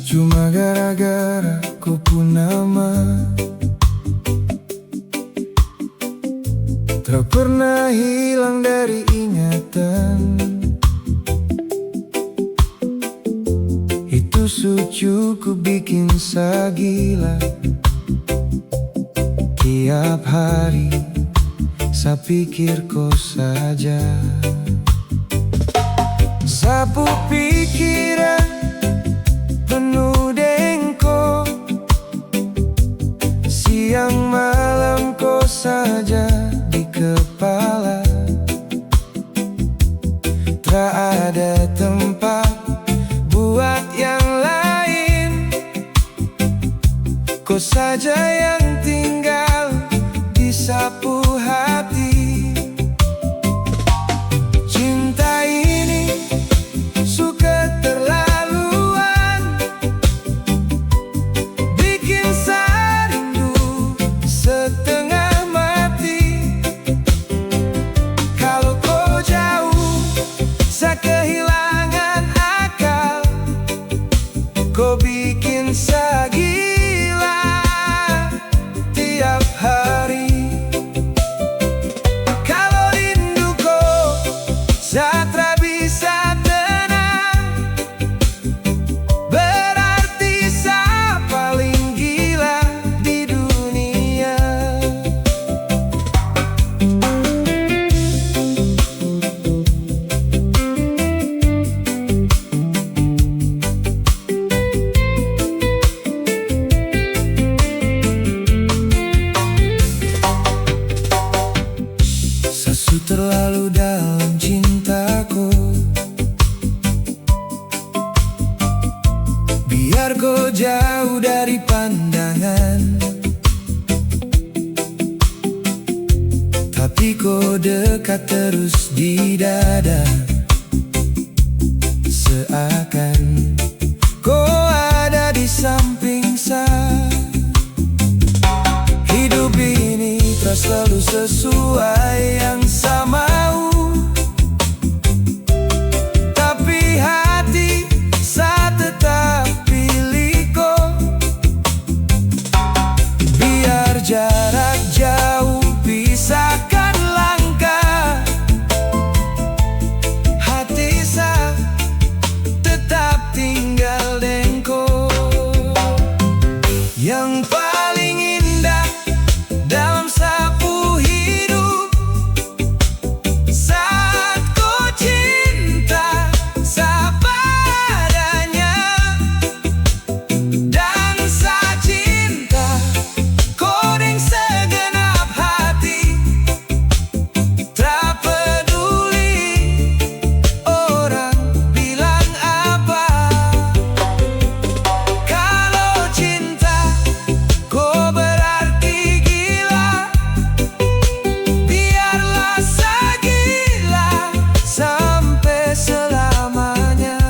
Cuma gara-gara kau pun nama tak pernah hilang dari ingatan. Itu cukup bikin saya gila. Tiap hari saya pikir kau saja. Sapu pikiran penuh dengko, siang malam kau saja di kepala. Tak ada tempat buat yang lain, kau saja yang tinggal di sapu hati. Cinta ini suka terlaluan, bikin saya rindu setengah mati. Kalau kau jauh, saya kehilangan akal. Kau bikin saya gila tiap hari. Kalau rindu kau, saya tak bisa tenang. Berarti saya paling gila di dunia. Sesu terlalu dalam cintaku, biar kau jauh dari pandangan, tapi kau dekat terus di dada. Seakan kau ada di samping saya. Hidup ini tak selalu sesuai yang saya mau, tapi hati saya tetap pilih kau. Biar jarak jauh pisahkan langkah, hati saya tetap tinggal dengan kau. Yang paling indah dalam sapu hidup, saat kau cinta saya padanya, dan saya cinta kau dengan segenap hati. Tak peduli orang bilang apa. Kalau cinta kau berarti gila, biarlah saya gila sampai selamanya.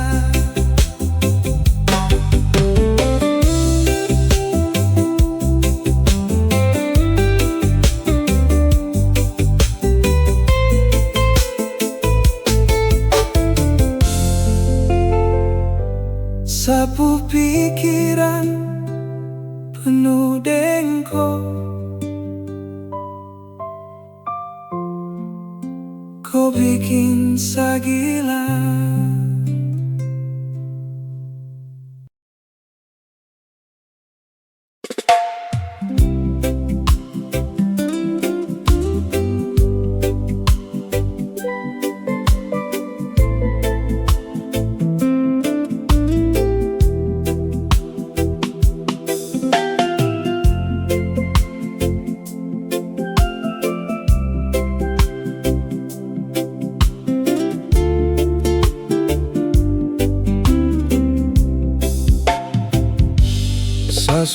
Sapu pikiran penuh dengko, kau bikin saya gila.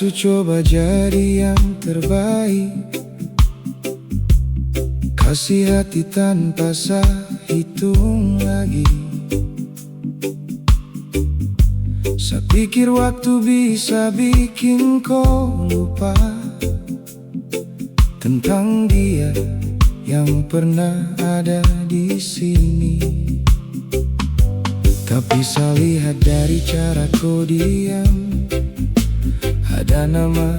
Saya coba jadi yang terbaik, kasih hati tanpa saya hitung lagi. Saya pikir waktu bisa bikin kau lupa tentang dia yang pernah ada di sini. Tapi saya lihat dari cara kau diam, ada nama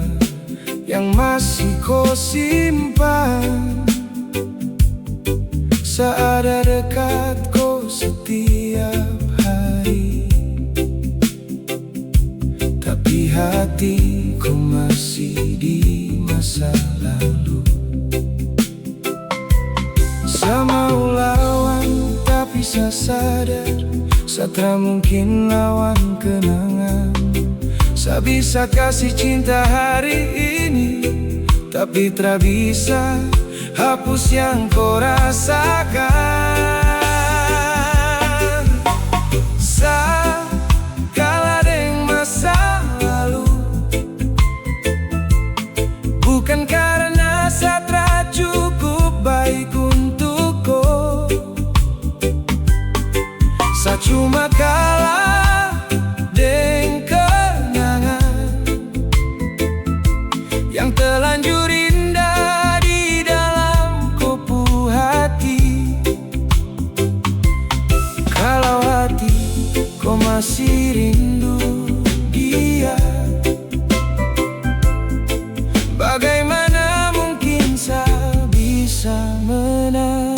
yang masih kau simpan. Saat ada dekat kau setiap hari, tapi hatiku masih di masa lalu. Saya mau lawan, tapi saya sadar saya tak mungkin lawan kenangan. Saya bisa kasih cinta hari ini, tapi tak bisa hapus yang kau rasakan. Saya kalah dengan masa lalu, bukan karena saya tak cukup baik untuk kau. Saya cuma kalah dengan kenangan yang terlanjur indah di dalam kopu hati. Kalau hati kau masih rindu dia, bagaimana mungkin saya bisa menang?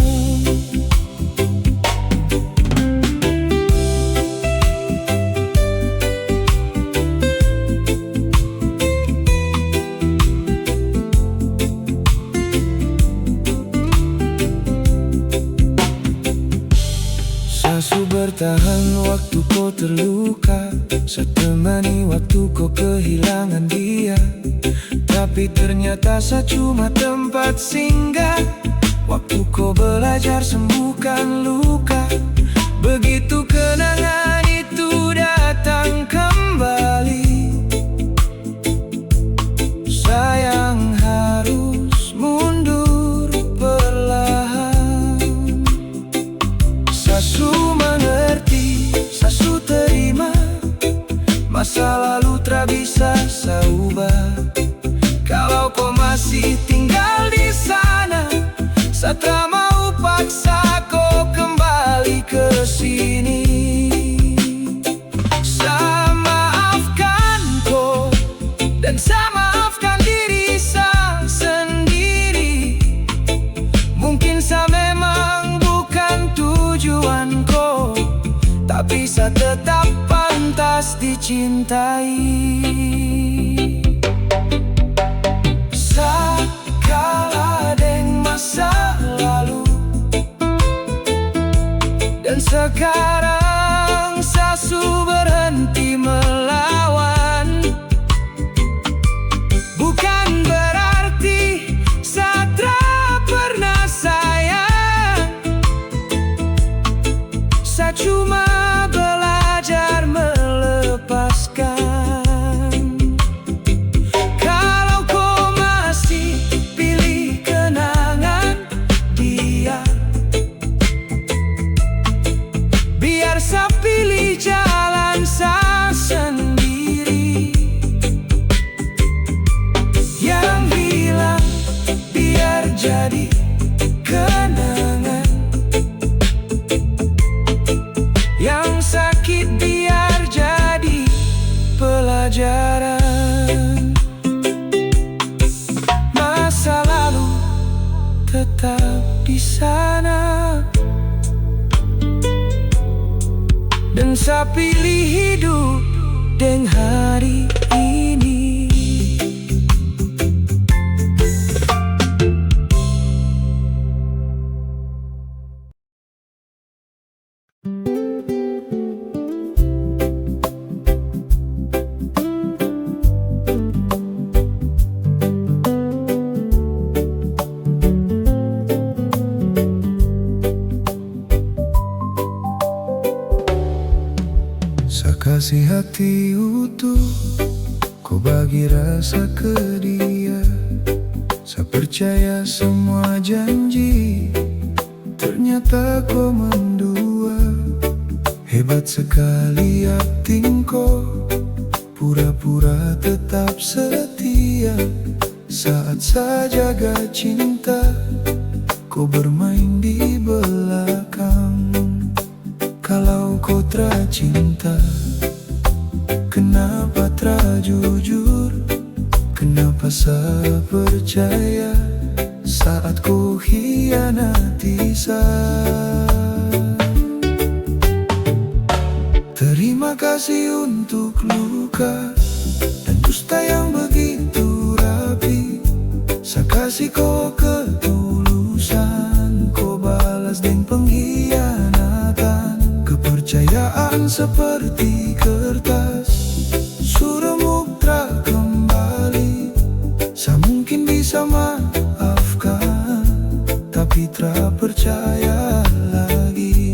Saya bertahan waktu kau terluka, saya temani waktu kau kehilangan dia. Tapi ternyata saya cuma tempat singgah waktu kau belajar sembuhkan luka. Begitu kenangan itu datang kembali, sayang harus mundur perlahan. Saya mengerti, saya terima, masa lalu tak bisa saya ubah. Kalau kau masih tinggal di sana, saya tak mau paksa kau kembali ke sini. Saya maafkan kau dan saya maafkan diri saya sendiri. Mungkin saya memang bukan tujuan kau, tapi saya tetap pantas dicintai. Saya kalah dengan masa lalu, dan sekarang saya berhenti melawan. Bukan berarti saya tak pernah sayang, saya cuma belajar melepaskan. Kalau kau masih pilih kenangan dia, biar saya pilih jalan saya sendiri. Yang hilang biar jadi kenangan, yang sakit biar jadi pelajaran. Masa lalu tetap di sana, dan saya pilih hidup dengan hari ini. Saya kasih hati utuh, kau bagi rasa ke dia. Saya percaya semua janji, ternyata kau mendua. Hebat sekali aktingku, pura-pura tetap setia. Saat saya jaga cinta, kau bermain di belakang. Kalau kau tercinta, kenapa terjujur? Kenapa saya percaya saat ku hianati saya? Terima kasih untuk luka dan dusta yang begitu rapi. Saya kasih kau ketulusan, kau balas dengan pengkhianatan. Kepercayaan seperti kertas sudah muktra kembali. Saya mungkin bisa maafkan, tapi tak percaya lagi.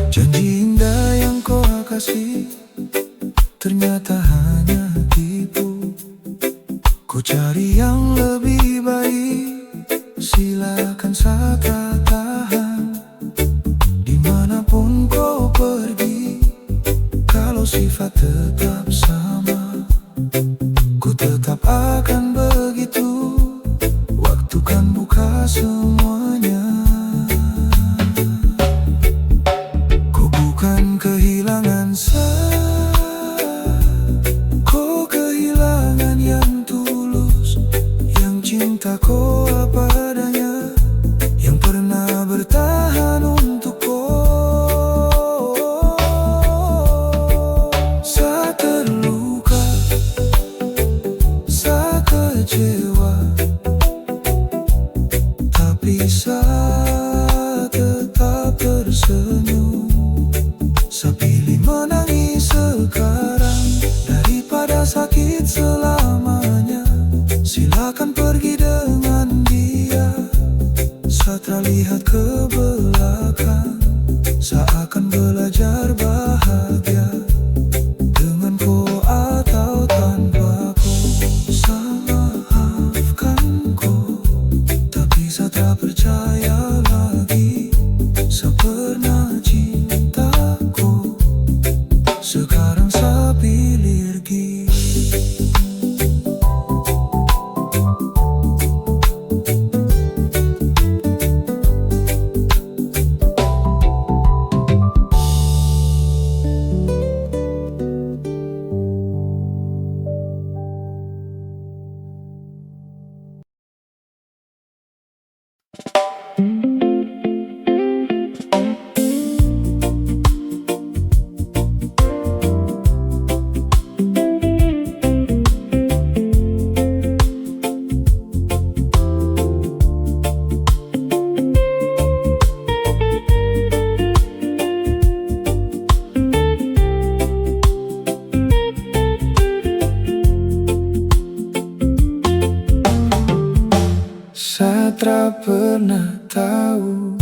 Janji indah yang kau kasih ternyata hanya tipu. Kau cari yang lebih baik, silakan saya tahan. Dimanapun kau pergi, kalau sifat tetap sama, ku tetap akan begitu. Waktu kan buka semuanya. Bukan kehilangan saya, kau kehilangan yang tulus, yang cinta kau apa adanya, yang pernah bertahan untuk kau. Saya terluka, saya kecewa, tapi saya tetap tersenyum. Saya pilih menangis sekarang daripada sakit selamanya. Silakan pergi dengan dia, saya terlihat ke belakang. Saya akan belajar bahagia dengan kau atau tanpa kau. Saya maafkan kau, tapi saya tak percaya lagi. Saya pernah cinta, sekarang saya pilih pergi. Saya tak pernah tahu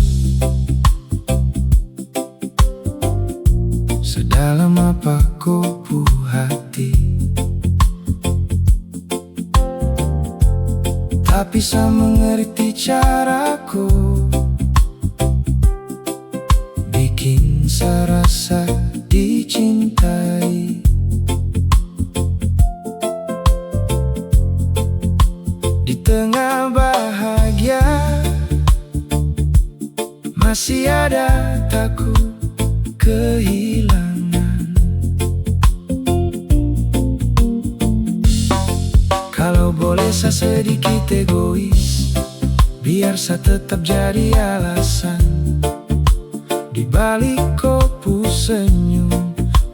sedalam apa kubu hati, tapi saya mengerti caraku bikin saya rasa dicintai. Di tengah bahagia masih ada takut kehilangan. Kalau boleh saya sedikit egois, biar saya tetap jadi alasan. Di balik kau senyum,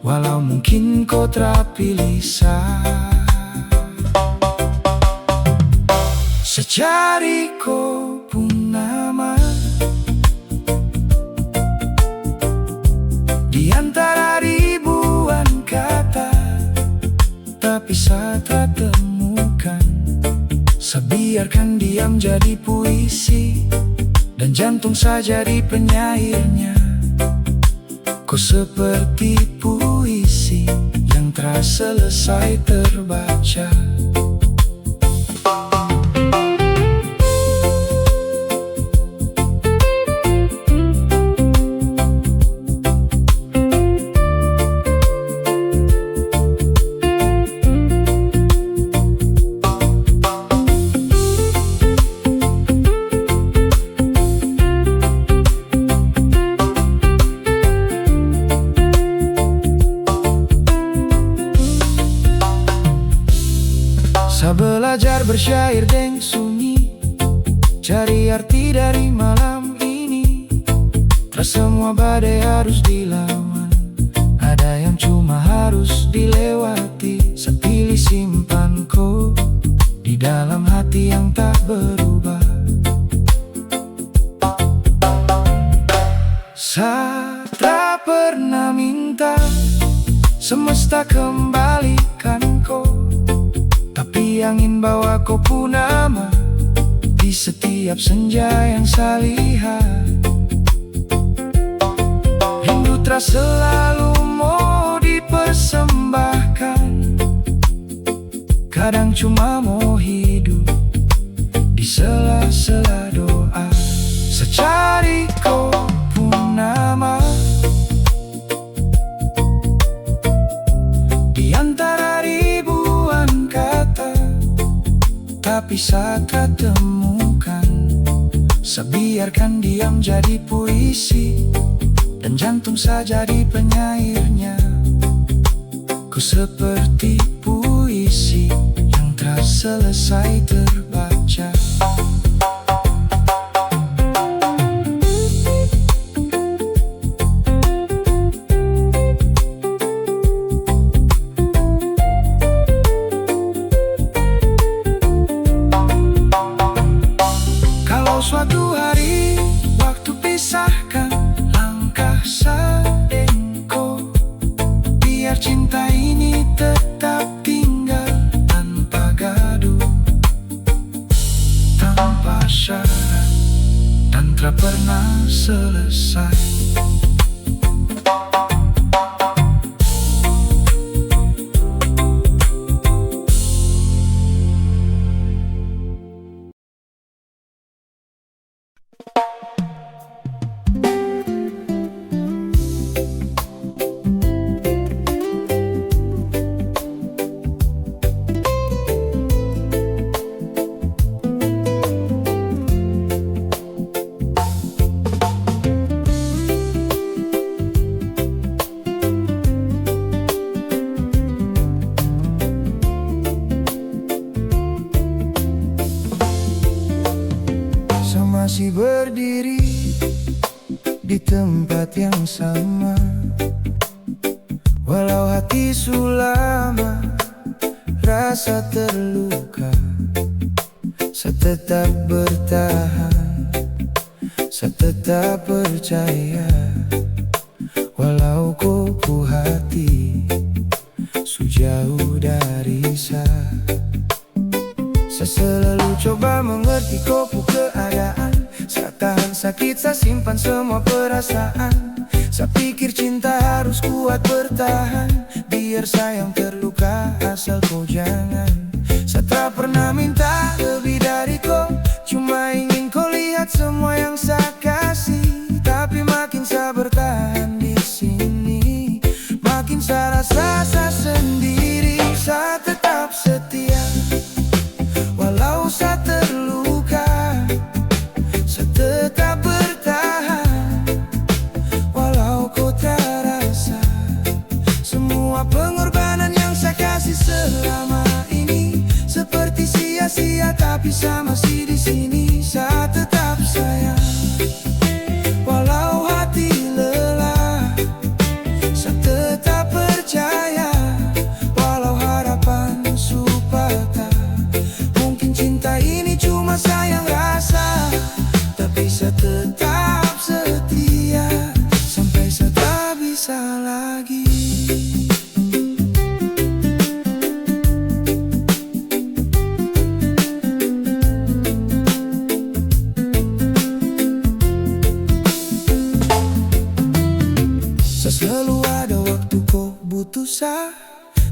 walau mungkin kau terpilih saya. Secari kau pun nama di antara tapi saat tak temukan. Sebiarkan diam jadi puisi, dan jantung saya jadi penyairnya. Kau seperti puisi yang tak selesai terbaca. Saya belajar bersyair deng sunyi, cari arti dari malam ini. Tak semua badai harus dilawan, ada yang cuma harus dilewati. Saya pilih simpan kau di dalam hati yang tak berubah. Saya tak pernah minta semesta kembalikan kau, tapi angin bawa kau pun nama di setiap senja yang saya lihat. Rindu tak selalu mau dipersembahkan, kadang cuma mau hidup di sela-sela doa. Secari kau pun nama di antara ribuan kata, tapi saat tak temukan. Sebiarkan diam jadi puisi, dan jantung saya jadi penyairnya. Ku seperti puisi yang tak selesai terbaca. Suatu hari waktu pisahkan langkah saya engkau, biar cinta ini tetap tinggal tanpa gaduh, tanpa syarat, dan tak pernah selesai. Masih berdiri di tempat yang sama, walau hati sulama rasa terluka. Saya tetap bertahan, saya tetap percaya, walau kupu hati sejauh dari saya. Saya selalu coba mengerti kupu keadaan. Saya tahan sakit, saya simpan semua perasaan. Saya pikir cinta harus kuat bertahan, biar sayang terluka asal kau jangan. Saya tak pernah minta lebih dari kau, cuma ingin kau lihat semua yang saya kasih. Tapi makin saya bertahan di sini, makin saya rasa saya sendiri. Saya tetap setia walau saya terluka, saya tetap bertahan walau kau terasa. Semua pengorbanan yang saya kasih selama ini seperti sia-sia, tapi saya masih di sini. Saya tetap sayang walau hati lelah, saya tetap percaya walau harapan patah. Mungkin cinta ini cuma sayang rasa, tapi saya tetap setia sampai saya tak bisa lagi. waktu kau butuh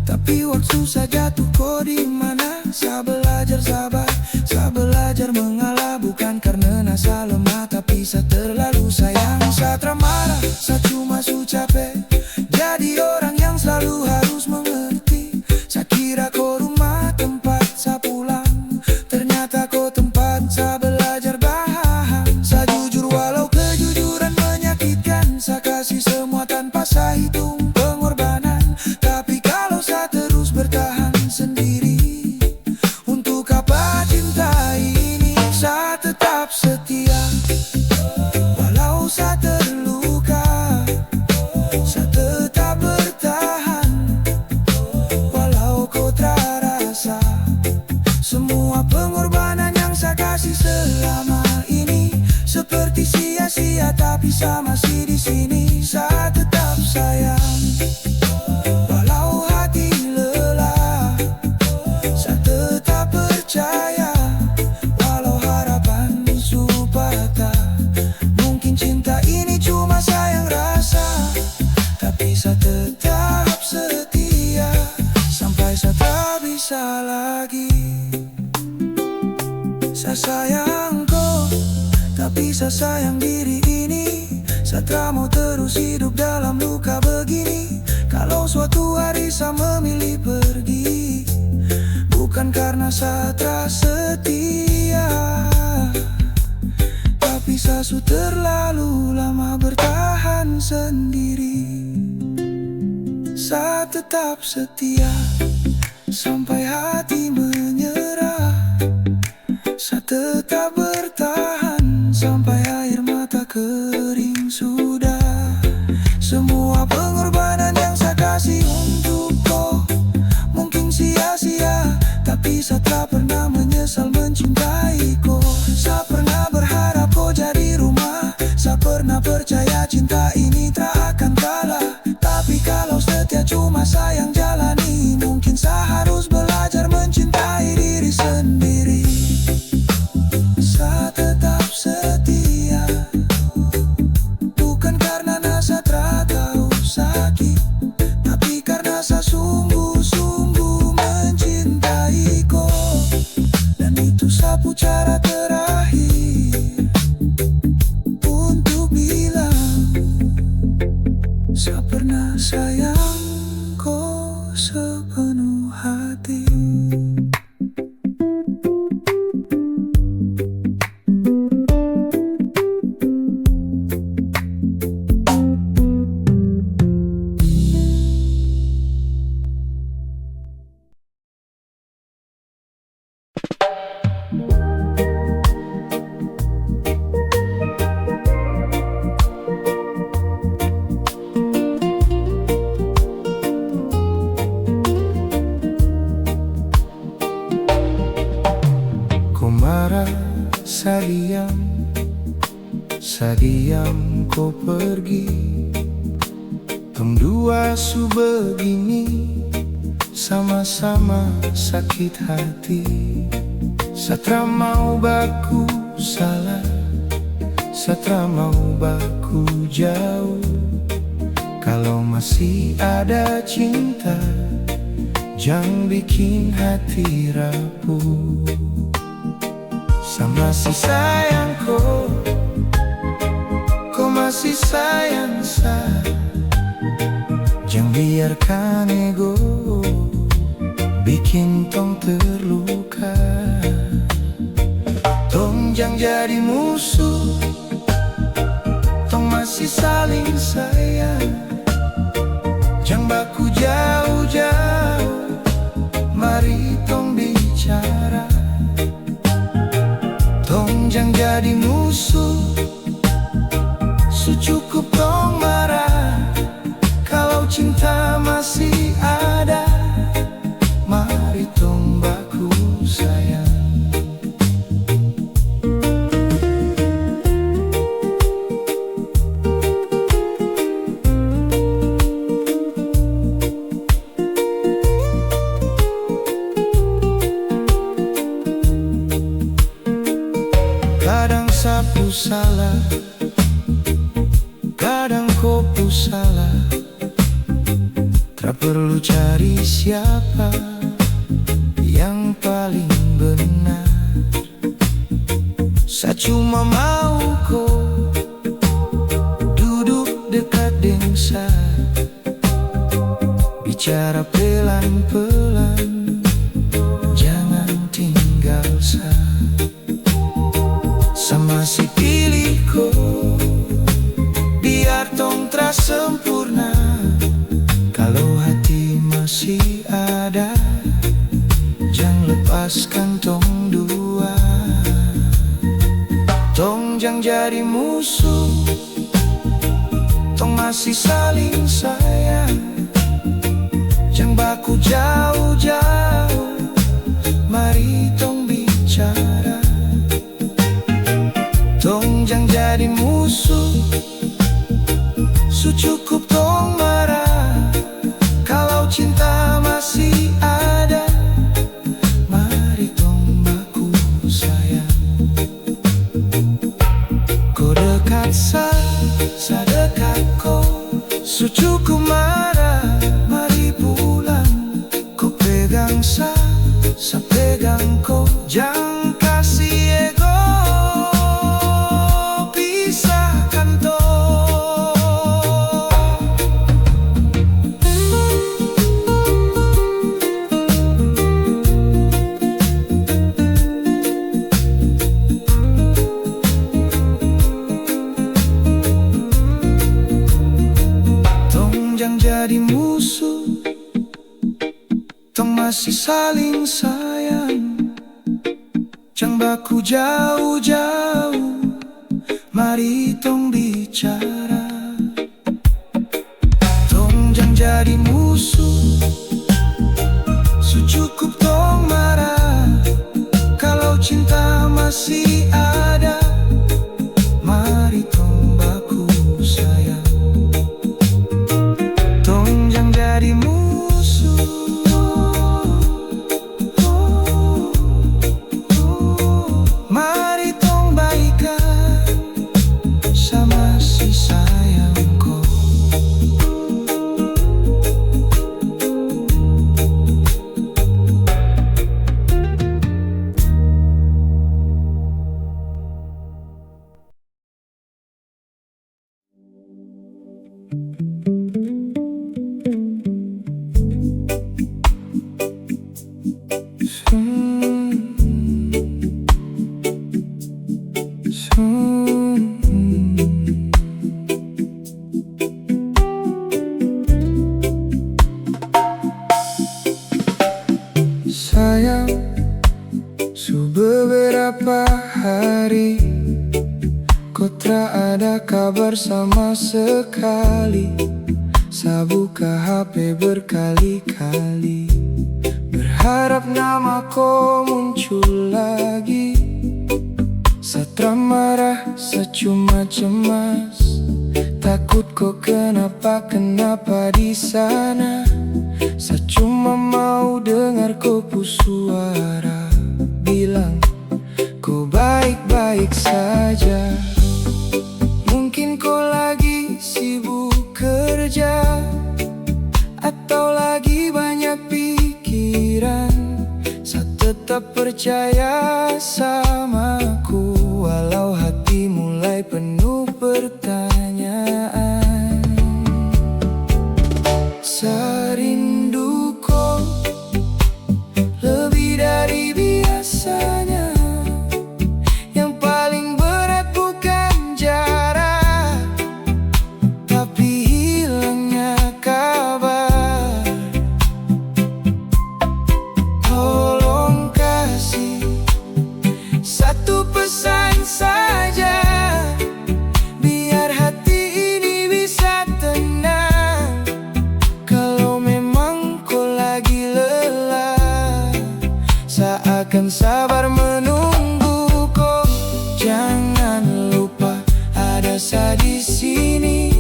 tapi waktu saja tuh kau di mana? Saya belajar sabar, saya belajar mengalah, bukan karena nasa lemah, tapi saya terlalu sayang. Saya marah, saya cuma capek jadi orang yang selalu harus mengerti. Saya kira kau rumah tempat saya pulang, ternyata kau tempat saya belajar bahan. Saya jujur walau kejujuran menyakitkan, saya kasih semua tanpa saya hitung pengorbanan. Tapi kalau saya terus bertahan sendiri, untuk apa cinta ini? Saya tetap setia walau saya terluka, saya tetap bertahan walau kau terasa. Semua pengorbanan yang saya kasih selama ini seperti sia-sia, tapi saya masih di sini. Saya tetap sayang walau hati lelah, saya tetap percaya walau harapan patah. Mungkin cinta ini cuma sayang rasa, tapi saya tetap setia sampai saya tak bisa lagi. Saya sayang kau, tapi saya sayang diri ini. Saya tak mau terus hidup dalam luka begini. Kalau suatu hari saya memilih pergi, bukan karena saya terasa setia, tapi saya sudah terlalu lama bertahan sendiri. Saya tetap setia sampai hati menyerah. Saya tetap bertahan sampai air mata kering sudah. Semua pengorbanan yang saya kasih untuk kau mungkin sia-sia, tapi saya tak pernah menyesal mencintai kau. Saya pernah berharap kau jadi rumah, saya pernah percaya cinta ini tak akan kalah. Tapi kalau setia cuma sayang jalani, mungkin saya harus belajar mencintai diri sendiri. Saya tetap setia, bukan karena nasa tahu sakit, tapi karena saya sungguh-sungguh mencintai kau. Dan itu sapu cara terakhir untuk bilang saya pernah sayang kau sepenuh hati. Saya diam kau pergi, tong dua su begini, sama-sama sakit hati. Satra mau baku salah, satra mau baku jauh. Kalau masih ada cinta, jangan bikin hati rapuh. Saya masih sayang kau masih sayang saya. Jangan biarkan ego bikin tong terluka. Tong jangan jadi musuh, tong masih saling sayang. Jangan baku jauh-jauh, mari tong bicara. Tong jangan jadi musuh, cukup tong marah. Kalau cinta masih ada, mari tong baku sayang. Kadang sapu salah, kadang kau salah. Tak perlu cari siapa yang paling benar. Saya cuma mau kau duduk dekat dengan saya, bicara pelan-pelan, jangan tinggal saya. Sama si pilih kau, biar tong tra sempurna. Kalau hati masih ada, jangan lepaskan tong dua. Tong jangan jadi musuh, tong masih saling sayang. Jangan baku jauh-jauh, mari tong bicara. Tong jangan jadi musuh, cukup tong marah. Kalau cinta masih ada, mari tong baku sayang. Kau dekat saya dekat kau, cukup marah, mari pulang. Kau pegang saya pegang kau, jangan kasih ego pisahkan tong. Jadi musuh, tong masih saling sayang. Jangan baku jauh-jauh, mari tong bicara. Tong jangan jadi musuh, cukup tong marah. Kalau cinta masih ada, mari tong baku sayang. Jadi musuh, mari tong baikan sama si sayangku. Sayang, beberapa hari kau tak ada kabar sama sekali. Saya buka HP berkali-kali, berharap nama kau muncul lagi. Saya marah, saya cuma cemas, takut kau kenapa di sana. Saya cuma mau dengar kau pu suara, bilang kau baik-baik saja. Mungkin kau lagi sibuk kerja, atau lagi banyak pikiran. Saya tetap percaya samaku, walau hati mulai penuh pertanyaan. Saya rindu kau lebih dari biasanya. Yang paling berat bukan jarak, tapi hilangnya kabar. Tolong kasih satu pesan saja, biar hati ini bisa tenang. Kalau memang kau lagi lelah, saya akan sabar menunggu kau. Jangan lupa ada saya di sini,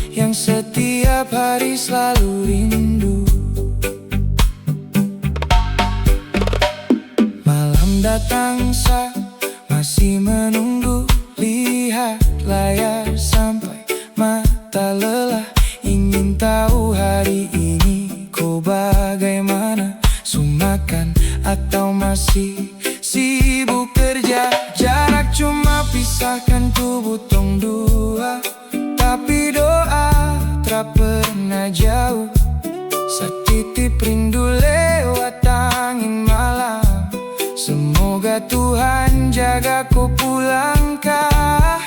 yang setiap hari selalu rindu. Malam datang saya masih menunggu, lihat layar sampai mata lelah. Ingin tahu hari atau masih sibuk kerja? Jarak cuma pisahkan tubuh tong dua, tapi doa tak pernah jauh. Setitip rindu lewat angin malam, semoga Tuhan jaga kau pulangkah.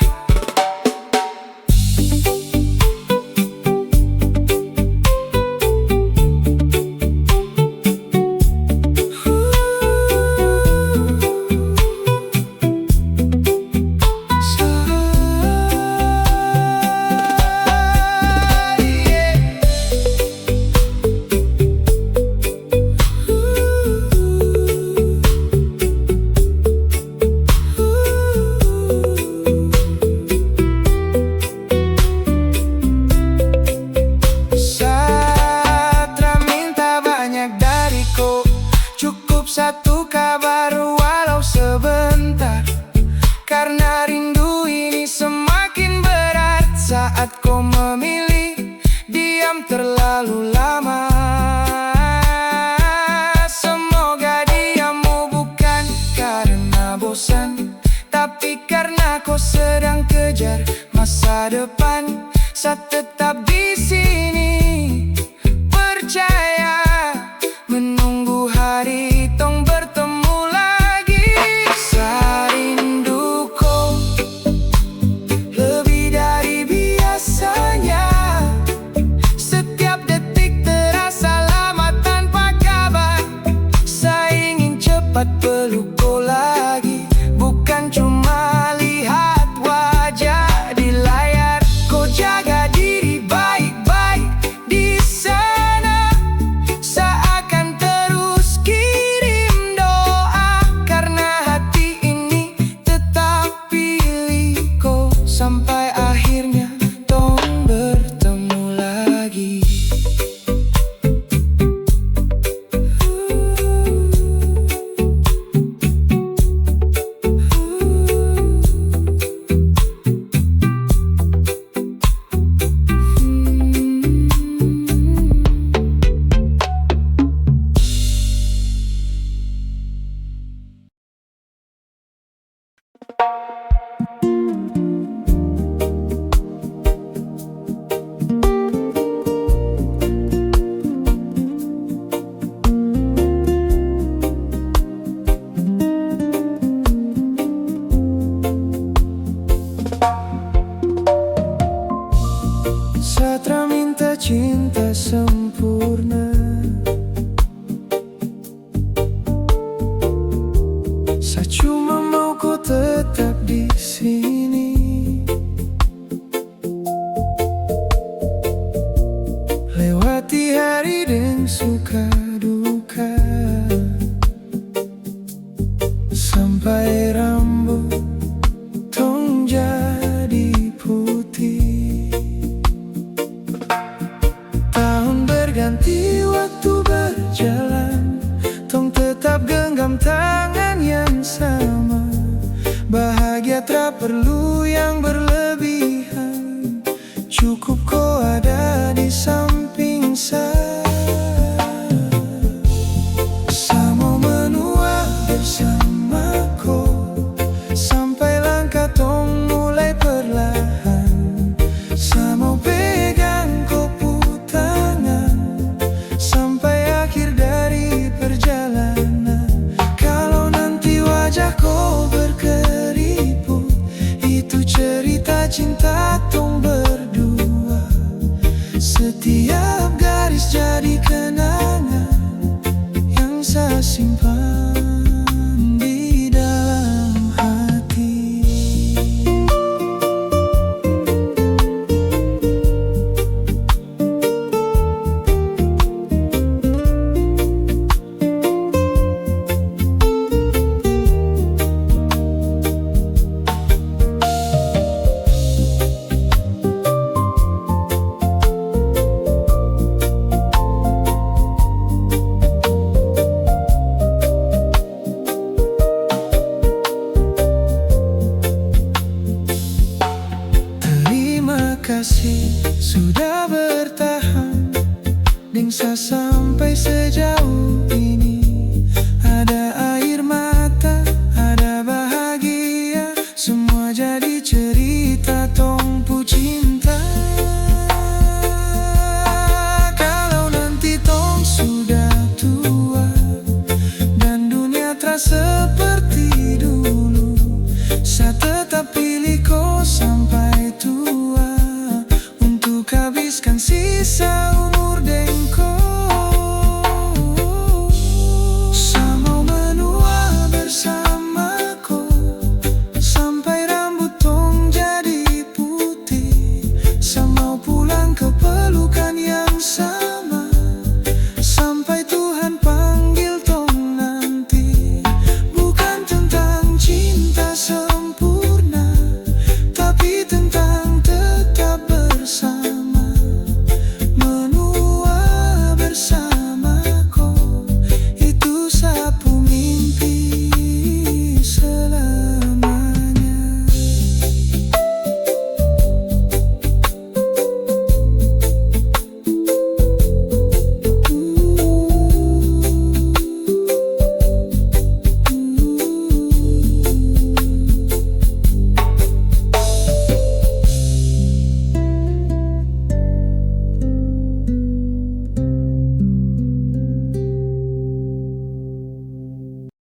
Satu kabar walau sebentar, karena rindu ini semakin berat saat kau memilih diam terlalu lama. Semoga diammu bukan karena bosan, tapi karena kau sedang kejar masa depan. Saat tetap di sini, percaya menunggu hari tong bertemu lagi. Sarindu kau lebih dari biasanya, setiap detik terasa lama tanpa kabar. Saya ingin cepat peluk kau lagi, bukan cuma lihat wajah di layar. Kau jaga diri baik-baik di sana, seakan terus kirim doa, karena hati ini tetap pilih kau sampai akhirnya tong bertemu lagi. Satra minta cinta sempurna, saya cuma mau kau tetap di sini. Lewati hari dengan suka duka, sampai rambut tong jadi putih. Tahun berganti, waktu berjalan, tong tetap genggam tangan yang sama. Bahagia tak perlu yang berlebihan, cukup kau ada di samping saya. Saya mau menua bersama kau sampai langkah tong mulai perlahan. Saya mau pegang kau sampai akhir dari perjalanan. Kalau nanti wajah kau berkeriput, itu cerita cinta tong berdua. Setiap garis jadi kenangan yang saya simpan di dalam hati. kasih sudah bertahan, Dingsa sampai sejauh